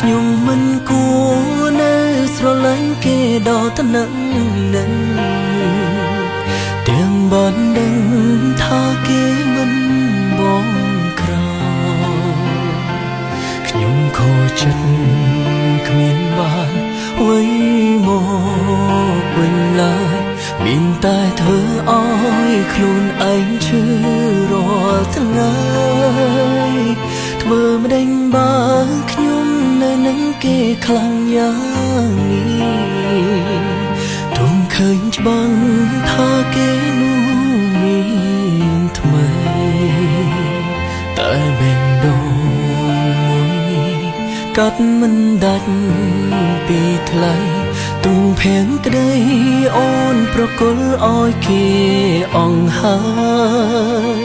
ខ្ញុំមិនគួរនៅស្រឡាញ់គេដល់ត្នឹងនឹងទាំងបានដឹងថាគេមិនបងក្រៅខ្ញុំខូចចិត្តគ្មានបានអ្វីមកវិញឡើយមានតែធ្វើឲ្យខ្លួនឯងឈឺរាល់ថ្ងៃធ្វើម្ដេចបើខ្ញុំនៅនឹងគេខ្លាំងយ៉ាងនេះទុំឃើញច្បាស់ថាគេនោះមានថ្មីតែបេះដូងមួយនេះកាត់មិនដាច់ពីថ្លៃទុំភៀងក្តីអូនប្រគល់ឲ្យគេអង្ហើយ